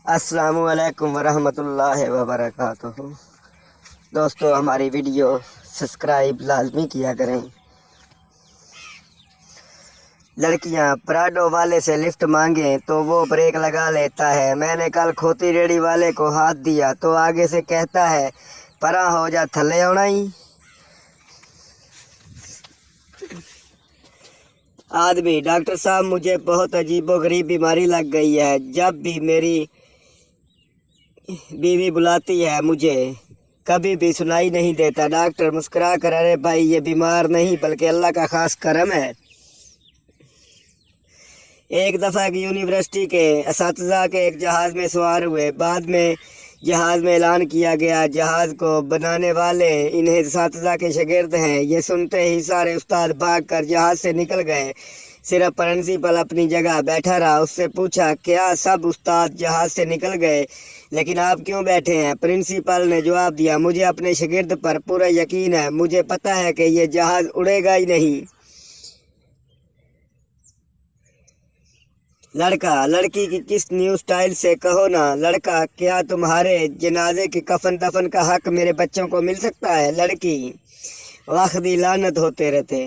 السلام علیکم ورحمۃ اللہ وبرکاتہ۔ دوستو، ہماری ویڈیو سبسکرائب لازمی کیا کریں۔ لڑکیاں پراڈو والے سے لفٹ مانگیں تو وہ بریک لگا لیتا ہے۔ میں نے کل کھوتی ریڑھی والے کو ہاتھ دیا تو آگے سے کہتا ہے پراں ہو جا تھلے آنا ہی۔ آدمی: ڈاکٹر صاحب مجھے بہت عجیب و غریب بیماری لگ گئی ہے، جب بھی میری بیوی بلاتی ہے مجھے کبھی بھی سنائی نہیں دیتا۔ ڈاکٹر مسکرا کر: ارے بھائی، یہ بیمار نہیں بلکہ اللہ کا خاص کرم ہے۔ ایک دفعہ یونیورسٹی کے اساتذہ کے ایک جہاز میں سوار ہوئے۔ بعد میں جہاز میں اعلان کیا گیا جہاز کو بنانے والے انہیں اساتذہ کے شاگرد ہیں۔ یہ سنتے ہی سارے استاد بھاگ کر جہاز سے نکل گئے۔ صرف پرنسپل اپنی جگہ بیٹھا رہا۔ اس سے پوچھا، کیا سب استاد جہاز سے نکل گئے لیکن آپ کیوں بیٹھے ہیں؟ پرنسپل نے جواب دیا، مجھے اپنے شاگرد پر پورا یقین ہے، مجھے پتہ ہے کہ یہ جہاز اڑے گا ہی نہیں۔ لڑکا: لڑکی کی کس نیو سٹائل سے کہو نا۔ لڑکا: کیا تمہارے جنازے کے کفن دفن کا حق میرے بچوں کو مل سکتا ہے؟ لڑکی: واہ دی لعنت ہو تیرے تے۔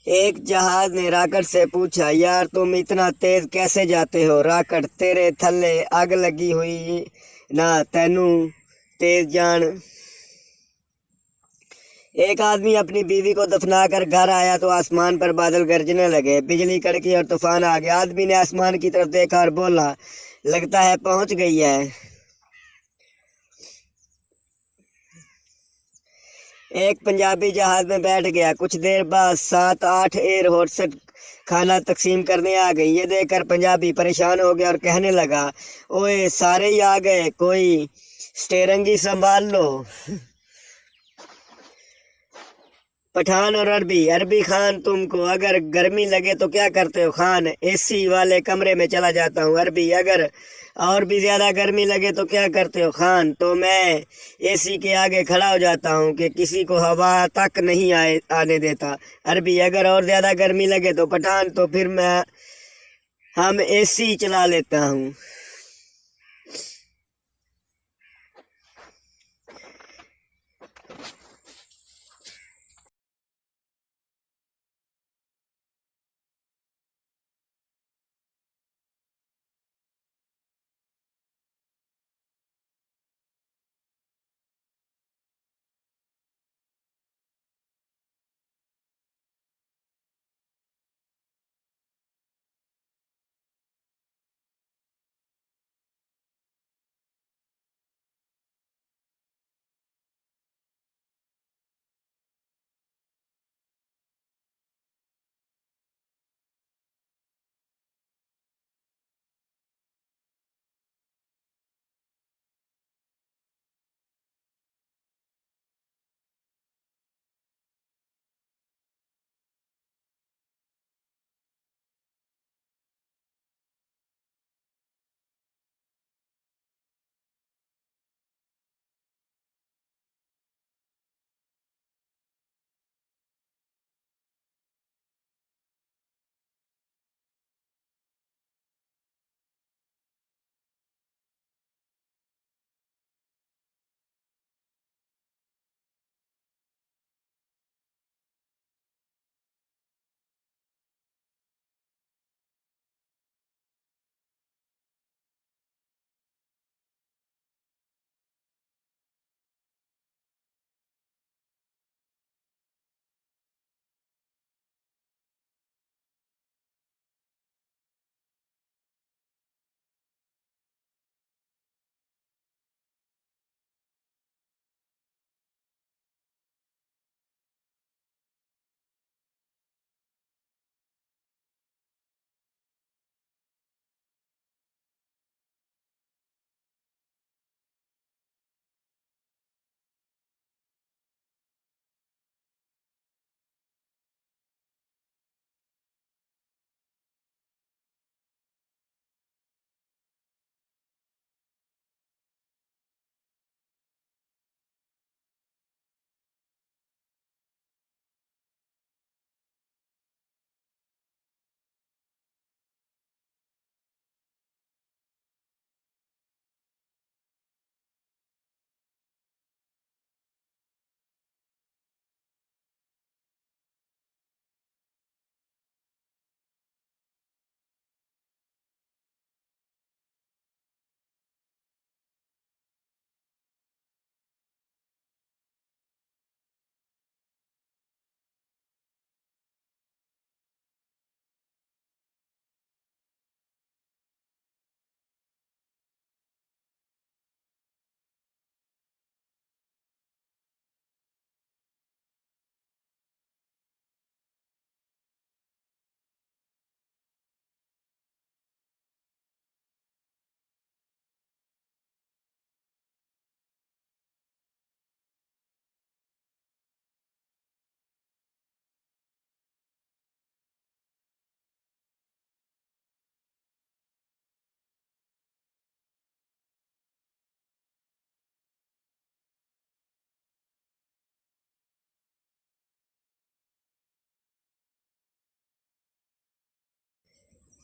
ایک جہاز نے راکٹ سے پوچھا، یار تم اتنا تیز کیسے جاتے ہو؟ راکٹ: تیرے تھلے اگ لگی ہوئی نا، تینوں تیز جان۔ ایک آدمی اپنی بیوی کو دفنا کر گھر آیا تو آسمان پر بادل گرجنے لگے، بجلی کڑکی اور طوفان آ گیا۔ آدمی نے آسمان کی طرف دیکھا اور بولا، لگتا ہے پہنچ گئی ہے۔ ایک پنجابی جہاز میں بیٹھ گیا۔ کچھ دیر بعد 7-8 ایئر ہوسٹس کھانا تقسیم کرنے آ گئی۔ یہ دیکھ کر پنجابی پریشان ہو گیا اور کہنے لگا، اوئے سارے ہی آ گئے، کوئی سٹیئرنگ ہی سنبھال لو۔ پٹھان اور عربی: عربی خان، تم کو اگر گرمی لگے تو کیا کرتے ہو؟ خان: اے سی والے کمرے میں چلا جاتا ہوں۔ عربی: اگر اور بھی زیادہ گرمی لگے تو کیا کرتے ہو؟ خان: تو میں اے سی کے آگے کھڑا ہو جاتا ہوں کہ کسی کو ہوا تک نہیں آنے دیتا۔ عربی: اگر اور زیادہ گرمی لگے تو؟ پٹھان: تو پھر ہم اے سی چلا لیتا ہوں۔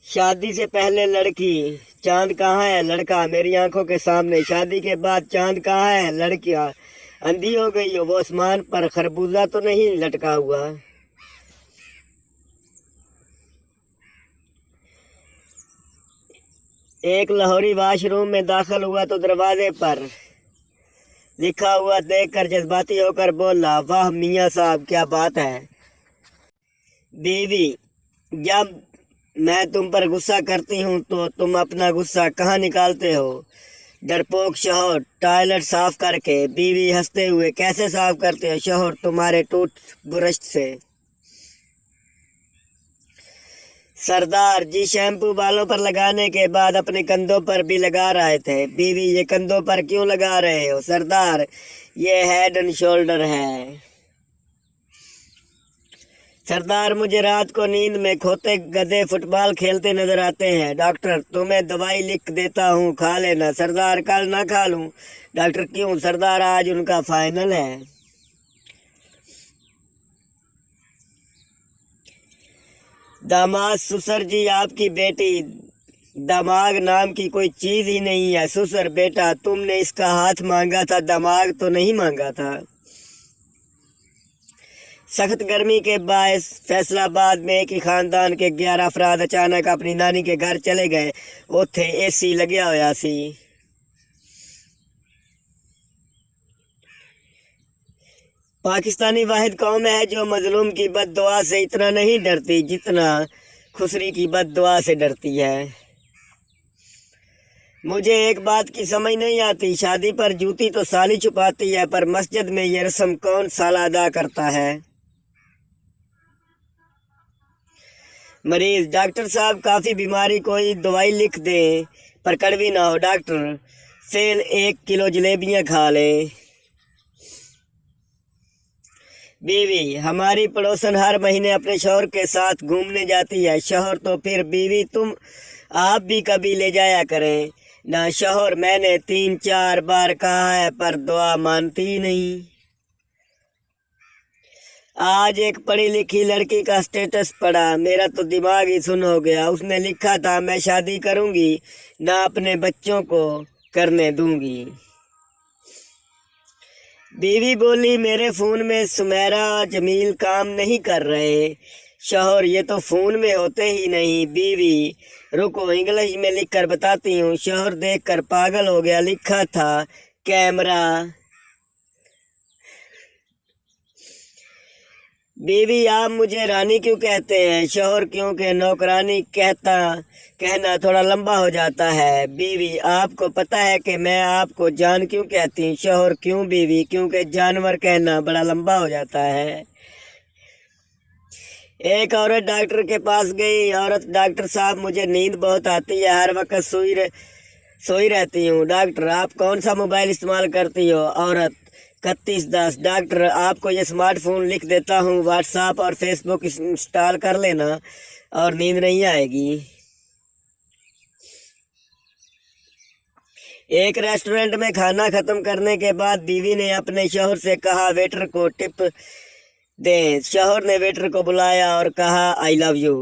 शादी से पहले लड़की, चांद कहाँ है? लड़का मेरी आंखों के सामने। शादी के बाद चांद कहाँ है? लड़कियां अंधी हो गई हो, वो आसमान पर खरबूजा तो नहीं लटका हुआ। एक लाहौरी वाशरूम में दाखिल हुआ तो दरवाजे पर लिखा हुआ देखकर जज्बाती होकर बोला, वाह मियाँ साहब क्या बात है। बीवी, जब मैं तुम पर गुस्सा करती हूँ तो तुम अपना गुस्सा कहाँ निकालते हो? डरपोक शौहर, टॉयलेट साफ करके। बीवी हंसते हुए, कैसे साफ करते हो शौहर? तुम्हारे टूथ ब्रश से। सरदार जी, शैम्पू बालों पर लगाने के बाद अपने कंधों पर भी लगा रहे थे। बीवी, ये कंधों पर क्यों लगा रहे हो? सरदार, ये हेड एंड शोल्डर है। सरदार, मुझे रात को नींद में खोते गधे फुटबॉल खेलते नजर आते हैं। डॉक्टर, तुम्हें दवाई लिख देता हूँ, खा लेना। सरदार, कल ना खा लूँ? डॉक्टर, क्यों? सरदार, आज उनका फाइनल है। दामाद, ससुर जी आपकी बेटी दमाग नाम की कोई चीज ही नहीं है। ससुर, बेटा तुमने इसका हाथ मांगा था, दमाग तो नहीं मांगा था। सख्त गर्मी के बायस फैसलाबाद में एक ही खानदान के 11 अफराद अचानक अपनी नानी के घर चले गए। उथे एसी लग्या होया सी। पाकिस्तानी वाहिद कौम है जो मजलूम की बद्दुआ से इतना नहीं डरती जितना खुसरी की बद्दुआ से डरती है। मुझे एक बात की समझ नहीं आती, शादी पर जूती तो साली छुपाती है, पर मस्जिद में ये रस्म कौन साला अदा करता है? मरीज, डॉक्टर साहब काफ़ी बीमारी, कोई दवाई लिख दें पर कड़वी ना हो। डॉक्टर, फेल 1 किलो जलेबियाँ खा लें। बीवी, हमारी पड़ोसन हर महीने अपने शौहर के साथ घूमने जाती है। शौहर, तो फिर बीवी आप भी कभी ले जाया करें ना। शौहर, मैंने 3-4 बार कहा है पर दुआ मानती ही नहीं। आज एक पढ़ी लिखी लड़की का स्टेटस पढ़ा, मेरा तो दिमाग ही सुन हो गया। उसने लिखा था, मैं शादी करूंगी ना अपने बच्चों को करने दूंगी। बीवी बोली, मेरे फ़ोन में सुमेरा जमील काम नहीं कर रहे। शौहर, ये तो फ़ोन में होते ही नहीं। बीवी, रुको इंग्लिश में लिख कर बताती हूँ। शौहर देखकर पागल हो गया, लिखा था कैमरा। बीवी, आप मुझे रानी क्यों कहते हैं? शौहर, क्योंकि नौकरानी कहना थोड़ा लंबा हो जाता है। बीवी, आपको पता है कि मैं आपको जान क्यों कहती हूँ? शौहर, क्यों? बीवी, क्योंकि जानवर कहना बड़ा लंबा हो जाता है। एक औरत डॉक्टर के पास गई। औरत, डॉक्टर साहब मुझे नींद बहुत आती है, हर वक्त सोई रहती हूँ। डॉक्टर, आप कौन सा मोबाइल इस्तेमाल करती हो? औरत, 3110। डॉक्टर, आपको ये स्मार्टफोन लिख देता हूँ, व्हाट्सएप और फेसबुक इंस्टॉल कर लेना और नींद नहीं आएगी। एक रेस्टोरेंट में खाना खत्म करने के बाद बीवी ने अपने शौहर से कहा, वेटर को टिप दें। शौहर ने वेटर को बुलाया और कहा, आई लव यू।